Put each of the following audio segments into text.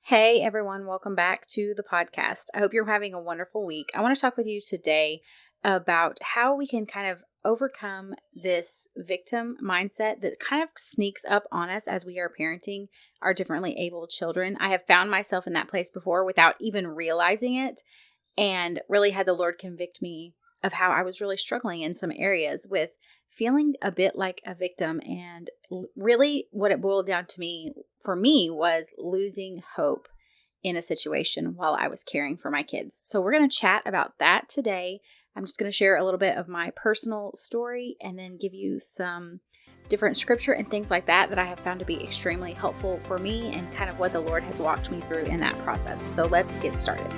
Hey everyone, welcome back to the podcast. I hope you're having a wonderful week. I want to talk with you today about how we can kind of overcome this victim mindset that kind of sneaks up on us as we are parenting our differently abled children. I have found myself in that place before without even realizing it, and really had the Lord convict me of how I was really struggling in some areas with feeling a bit like a victim. And really what it boiled down to for me was losing hope in a situation while I was caring for my kids. So we're going to chat about that today. I'm just going to share a little bit of my personal story and then give you some different scripture and things like that I have found to be extremely helpful for me and kind of what the Lord has walked me through in that process. So let's get started.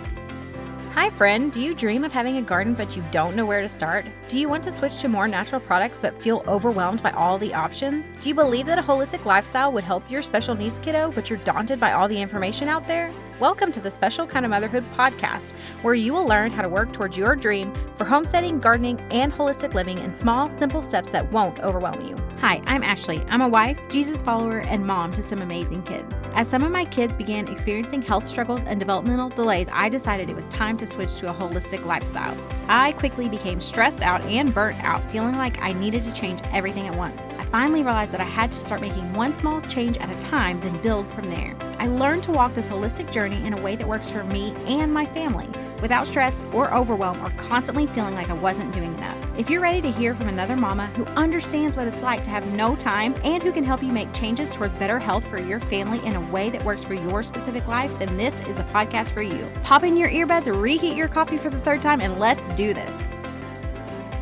Hi friend, do you dream of having a garden but you don't know where to start? Do you want to switch to more natural products but feel overwhelmed by all the options? Do you believe that a holistic lifestyle would help your special needs kiddo but you're daunted by all the information out there? Welcome to the Special Kind of Motherhood podcast, where you will learn how to work towards your dream for homesteading, gardening, and holistic living in small, simple steps that won't overwhelm you. Hi, I'm Ashley. I'm a wife, Jesus follower, and mom to some amazing kids. As some of my kids began experiencing health struggles and developmental delays, I decided it was time to switch to a holistic lifestyle. I quickly became stressed out and burnt out, feeling like I needed to change everything at once. I finally realized that I had to start making one small change at a time, then build from there. I learned to walk this holistic journey in a way that works for me and my family, without stress or overwhelm or constantly feeling like I wasn't doing enough. If you're ready to hear from another mama who understands what it's like to have no time and who can help you make changes towards better health for your family in a way that works for your specific life, then this is the podcast for you. Pop in your earbuds, reheat your coffee for the third time, and let's do this.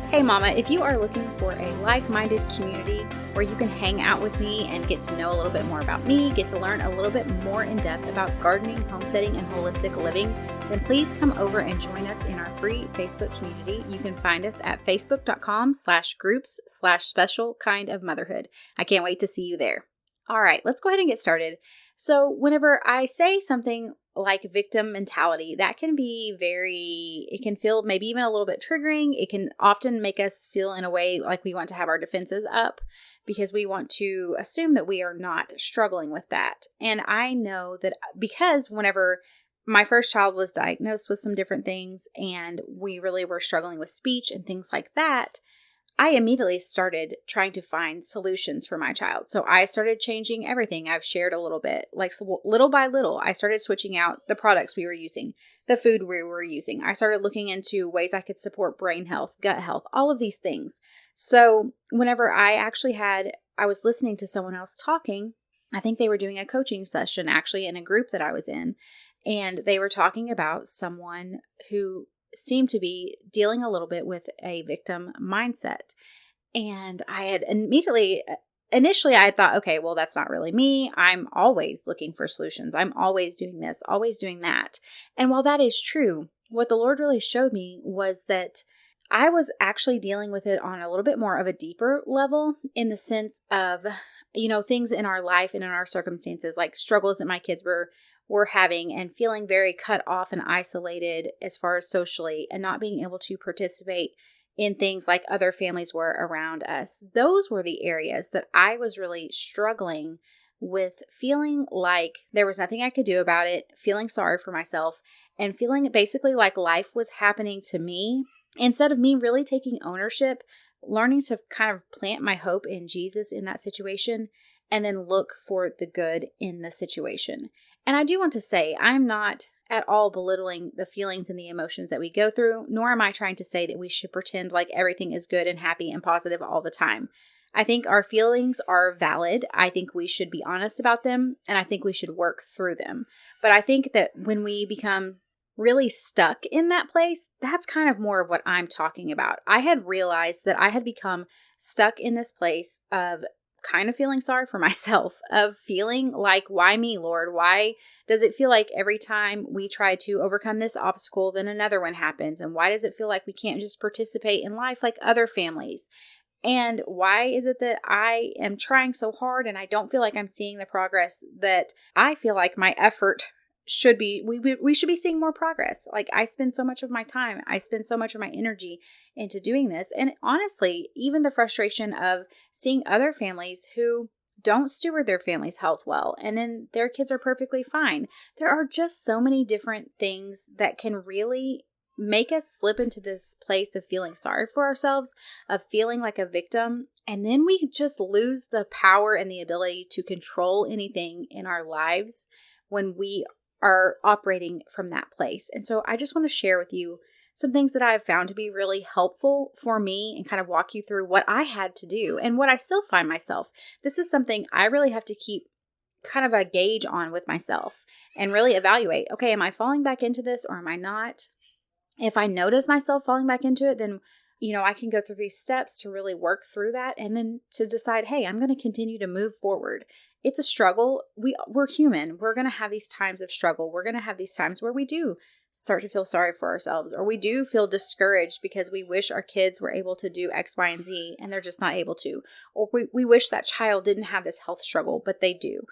Hey mama, if you are looking for a like-minded community where you can hang out with me and get to know a little bit more about me, get to learn a little bit more in depth about gardening, homesteading, and holistic living, then please come over and join us in our free Facebook community. You can find us at facebook.com/groups/special-kind-of-motherhood. I can't wait to see you there. All right, let's go ahead and get started. So whenever I say something like victim mentality, that can be it can feel maybe even a little bit triggering. It can often make us feel in a way like we want to have our defenses up because we want to assume that we are not struggling with that. And I know that because whenever my first child was diagnosed with some different things and we really were struggling with speech and things like that, I immediately started trying to find solutions for my child. So I started changing everything. I've shared a little bit, like little by little, I started switching out the products we were using, the food we were using. I started looking into ways I could support brain health, gut health, all of these things. So whenever I was listening to someone else talking, I think they were doing a coaching session actually in a group that I was in, and they were talking about someone who seemed to be dealing a little bit with a victim mindset. And I had initially I thought, okay, well, that's not really me. I'm always looking for solutions. I'm always doing this, always doing that. And while that is true, what the Lord really showed me was that I was actually dealing with it on a little bit more of a deeper level, in the sense of, things in our life and in our circumstances, like struggles that my kids were having and feeling very cut off and isolated as far as socially, and not being able to participate in things like other families were around us. Those were the areas that I was really struggling with, feeling like there was nothing I could do about it, feeling sorry for myself, and feeling basically like life was happening to me instead of me really taking ownership, learning to kind of plant my hope in Jesus in that situation, and then look for the good in the situation. And I do want to say, I'm not at all belittling the feelings and the emotions that we go through, nor am I trying to say that we should pretend like everything is good and happy and positive all the time. I think our feelings are valid. I think we should be honest about them, and I think we should work through them. But I think that when we become really stuck in that place, that's kind of more of what I'm talking about. I had realized that I had become stuck in this place of kind of feeling sorry for myself, of feeling like, why me, Lord? Why does it feel like every time we try to overcome this obstacle, then another one happens? And why does it feel like we can't just participate in life like other families? And why is it that I am trying so hard and I don't feel like I'm seeing the progress that I feel like my effort should be? We should be seeing more progress. Like, I spend so much of my time, I spend so much of my energy into doing this. And honestly, even the frustration of seeing other families who don't steward their family's health well, and then their kids are perfectly fine. There are just so many different things that can really make us slip into this place of feeling sorry for ourselves, of feeling like a victim, and then we just lose the power and the ability to control anything in our lives when we are operating from that place. And so I just want to share with you some things that I've found to be really helpful for me and kind of walk you through what I had to do and what I still find myself. This is something I really have to keep kind of a gauge on with myself and really evaluate. Okay, am I falling back into this or am I not? If I notice myself falling back into it, then, I can go through these steps to really work through that and then to decide, hey, I'm going to continue to move forward. It's a struggle. We're human. We're going to have these times of struggle. We're going to have these times where we do start to feel sorry for ourselves, or we do feel discouraged because we wish our kids were able to do X, Y, and Z, and they're just not able to. Or we wish that child didn't have this health struggle, but they do.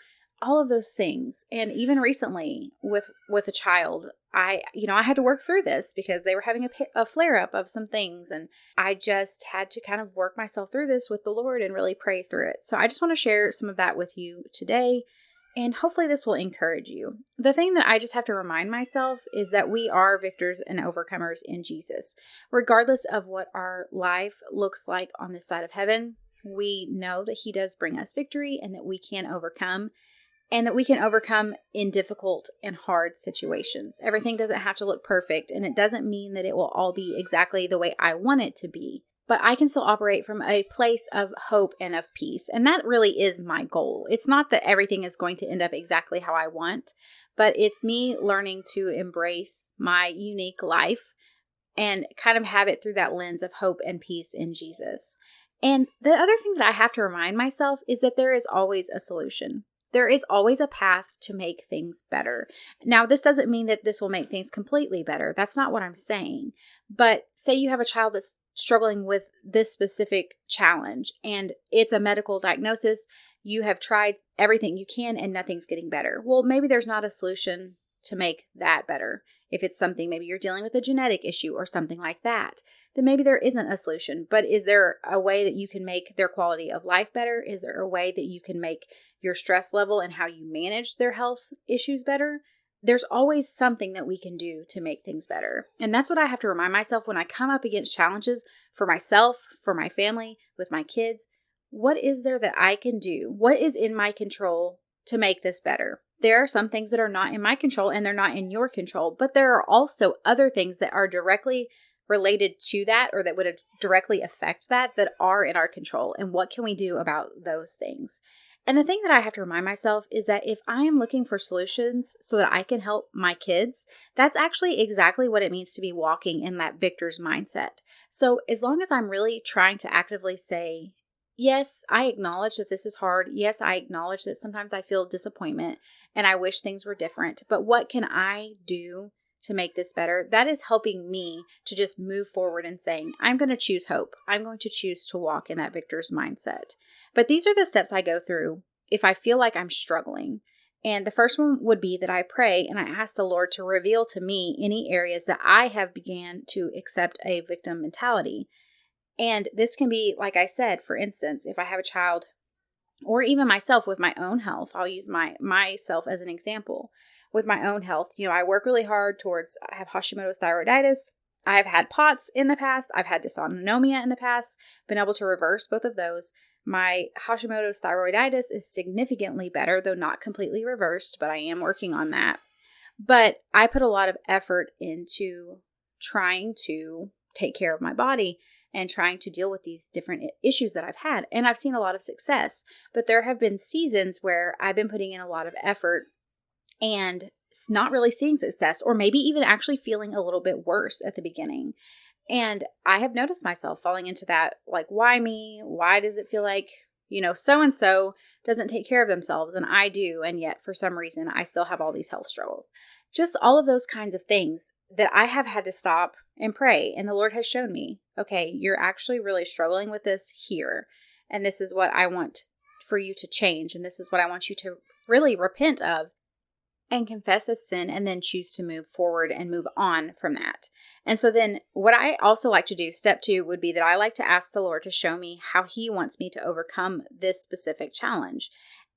All of those things. And even recently with a child, I had to work through this because they were having a flare up of some things. And I just had to kind of work myself through this with the Lord and really pray through it. So I just want to share some of that with you today. And hopefully this will encourage you. The thing that I just have to remind myself is that we are victors and overcomers in Jesus. Regardless of what our life looks like on this side of heaven, we know that He does bring us victory and that we can overcome. And that we can overcome in difficult and hard situations. Everything doesn't have to look perfect, and it doesn't mean that it will all be exactly the way I want it to be. But I can still operate from a place of hope and of peace. And that really is my goal. It's not that everything is going to end up exactly how I want, but it's me learning to embrace my unique life and kind of have it through that lens of hope and peace in Jesus. And the other thing that I have to remind myself is that there is always a solution. There is always a path to make things better. Now, this doesn't mean that this will make things completely better. That's not what I'm saying. But say you have a child that's struggling with this specific challenge and it's a medical diagnosis. You have tried everything you can and nothing's getting better. Well, maybe there's not a solution to make that better. If it's something, maybe you're dealing with a genetic issue or something like that, then maybe there isn't a solution. But is there a way that you can make their quality of life better? Is there a way that you can make your stress level and how you manage their health issues better? There's always something that we can do to make things better. And that's what I have to remind myself when I come up against challenges for myself, for my family, with my kids. What is there that I can do? What is in my control to make this better? There are some things that are not in my control and they're not in your control, but there are also other things that are directly related to that or that would directly affect that are in our control. And what can we do about those things? And the thing that I have to remind myself is that if I am looking for solutions so that I can help my kids, that's actually exactly what it means to be walking in that victor's mindset. So as long as I'm really trying to actively say, yes, I acknowledge that this is hard. Yes, I acknowledge that sometimes I feel disappointment and I wish things were different. But what can I do to make this better? That is helping me to just move forward and saying, I'm going to choose hope. I'm going to choose to walk in that victor's mindset. But these are the steps I go through if I feel like I'm struggling. And the first one would be that I pray and I ask the Lord to reveal to me any areas that I have began to accept a victim mentality. And this can be, like I said, for instance, if I have a child or even myself with my own health, I'll use myself as an example. With my own health, I work really hard I have Hashimoto's thyroiditis. I've had POTS in the past. I've had dysautonomia in the past, been able to reverse both of those. My Hashimoto's thyroiditis is significantly better, though not completely reversed, but I am working on that. But I put a lot of effort into trying to take care of my body and trying to deal with these different issues that I've had. And I've seen a lot of success, but there have been seasons where I've been putting in a lot of effort and not really seeing success, or maybe even actually feeling a little bit worse at the beginning. And I have noticed myself falling into that, like, why me? Why does it feel like, so-and-so doesn't take care of themselves and I do, and yet for some reason I still have all these health struggles. Just all of those kinds of things that I have had to stop and pray. And the Lord has shown me, okay, you're actually really struggling with this here. And this is what I want for you to change. And this is what I want you to really repent of. and confess a sin and then choose to move forward and move on from that. And so then what I also like to do, step 2, would be that I like to ask the Lord to show me how he wants me to overcome this specific challenge.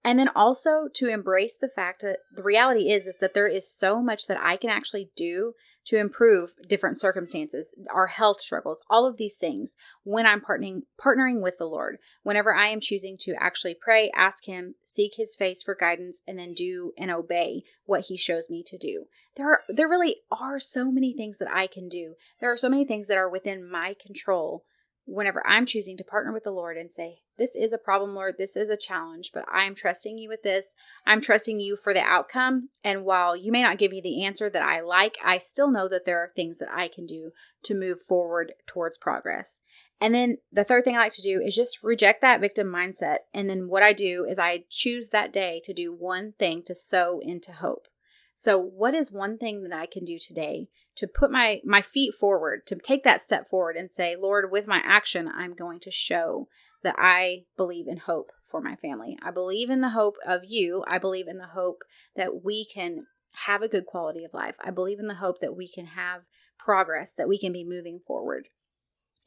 And then also to embrace the fact that the reality is that there is so much that I can actually do to improve different circumstances, our health struggles, all of these things when I'm partnering with the Lord. Whenever I am choosing to actually pray, ask him, seek his face for guidance, and then do and obey what he shows me to do. There really are so many things that I can do. There are so many things that are within my control whenever I'm choosing to partner with the Lord and say, this is a problem, Lord, this is a challenge, but I'm trusting you with this. I'm trusting you for the outcome. And while you may not give me the answer that I like, I still know that there are things that I can do to move forward towards progress. And then the third thing I like to do is just reject that victim mindset. And then what I do is I choose that day to do one thing to sow into hope. So what is one thing that I can do today to put my feet forward, to take that step forward and say, Lord, with my action, I'm going to show that I believe in hope for my family. I believe in the hope of you. I believe in the hope that we can have a good quality of life. I believe in the hope that we can have progress, that we can be moving forward.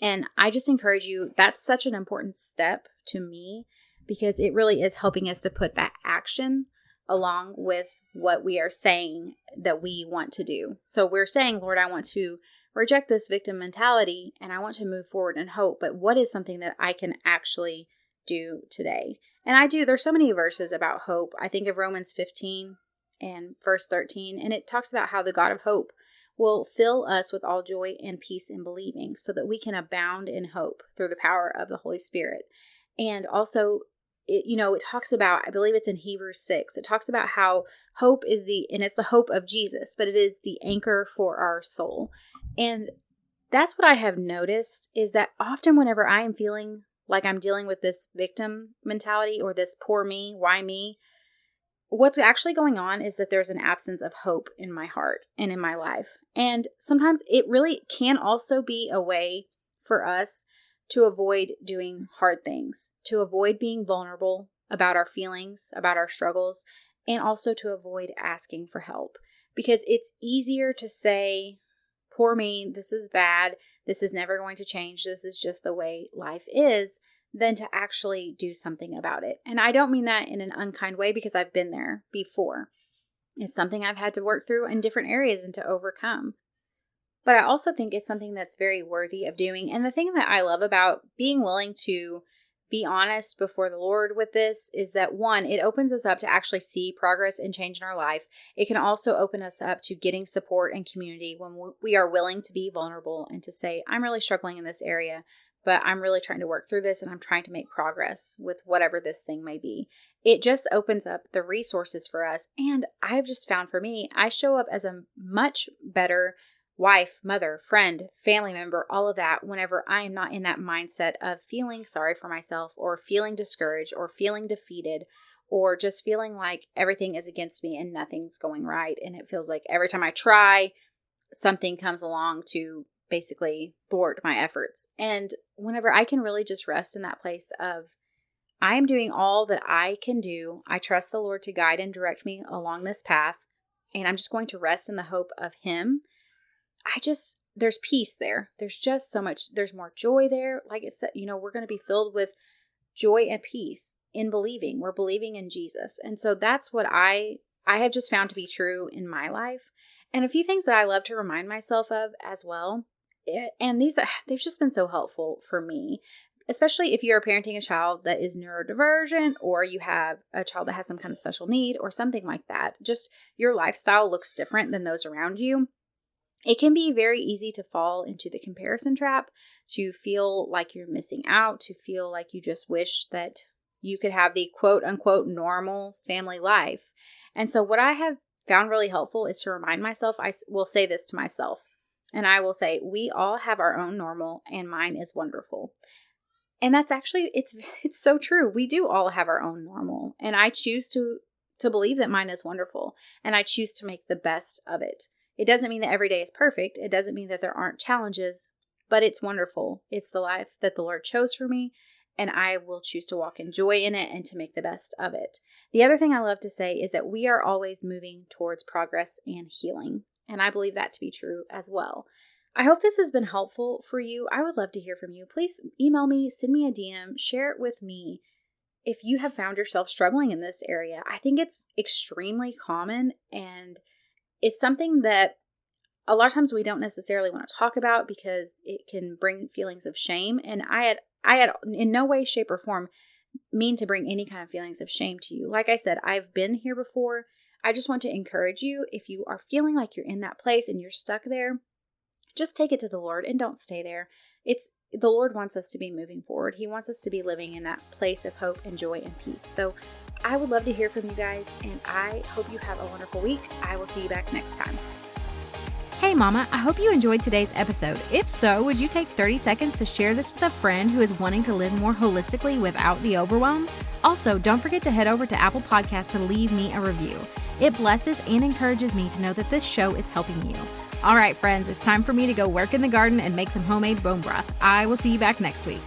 And I just encourage you, that's such an important step to me because it really is helping us to put that action along with what we are saying that we want to do. So we're saying, Lord, I want to reject this victim mentality and I want to move forward in hope, but what is something that I can actually do today? And there's so many verses about hope. I think of Romans 15 and verse 13, and it talks about how the God of hope will fill us with all joy and peace in believing so that we can abound in hope through the power of the Holy Spirit. And also, it talks about, I believe it's in Hebrews 6, it talks about how hope is it's the hope of Jesus, but it is the anchor for our soul. And that's what I have noticed is that often whenever I am feeling like I'm dealing with this victim mentality or this poor me, why me, what's actually going on is that there's an absence of hope in my heart and in my life. And sometimes it really can also be a way for us to avoid doing hard things, to avoid being vulnerable about our feelings, about our struggles, and also to avoid asking for help. Because it's easier to say, poor me, this is bad, this is never going to change, this is just the way life is, than to actually do something about it. And I don't mean that in an unkind way because I've been there before. It's something I've had to work through in different areas and to overcome. But I also think it's something that's very worthy of doing. And the thing that I love about being willing to be honest before the Lord with this is that, one, it opens us up to actually see progress and change in our life. It can also open us up to getting support and community when we are willing to be vulnerable and to say, I'm really struggling in this area, but I'm really trying to work through this and I'm trying to make progress with whatever this thing may be. It just opens up the resources for us. And I've just found for me, I show up as a much better wife, mother, friend, family member, all of that, whenever I am not in that mindset of feeling sorry for myself or feeling discouraged or feeling defeated or just feeling like everything is against me and nothing's going right. And it feels like every time I try, something comes along to basically thwart my efforts. And whenever I can really just rest in that place of, I am doing all that I can do. I trust the Lord to guide and direct me along this path. And I'm just going to rest in the hope of Him. There's peace there. There's just so much, there's more joy there. Like it said, we're going to be filled with joy and peace in believing. We're believing in Jesus. And so that's what I have just found to be true in my life. And a few things that I love to remind myself of as well. And they've just been so helpful for me, especially if you're parenting a child that is neurodivergent or you have a child that has some kind of special need or something like that. Just your lifestyle looks different than those around you. It can be very easy to fall into the comparison trap, to feel like you're missing out, to feel like you just wish that you could have the quote unquote normal family life. And so what I have found really helpful is to remind myself, I will say this to myself, and I will say, we all have our own normal and mine is wonderful. And that's actually, it's so true. We do all have our own normal. And I choose to believe that mine is wonderful. And I choose to make the best of it. It doesn't mean that every day is perfect. It doesn't mean that there aren't challenges, but it's wonderful. It's the life that the Lord chose for me. and I will choose to walk in joy in it and to make the best of it. The other thing I love to say is that we are always moving towards progress and healing, and I believe that to be true as well. I hope this has been helpful for you. I would love to hear from you. Please email me, send me a DM, share it with me. If you have found yourself struggling in this area, I think it's extremely common, and it's something that a lot of times we don't necessarily want to talk about because it can bring feelings of shame. And I had in no way, shape, or form mean to bring any kind of feelings of shame to you. Like I said, I've been here before. I just want to encourage you, if you are feeling like you're in that place and you're stuck there, just take it to the Lord and don't stay there. The Lord wants us to be moving forward. He wants us to be living in that place of hope and joy and peace. So I would love to hear from you guys, and I hope you have a wonderful week. I will see you back next time. Hey Mama, I hope you enjoyed today's episode. If so, would you take 30 seconds to share this with a friend who is wanting to live more holistically without the overwhelm? Also, don't forget to head over to Apple Podcasts to leave me a review. It blesses and encourages me to know that this show is helping you. All right, friends, it's time for me to go work in the garden and make some homemade bone broth. I will see you back next week.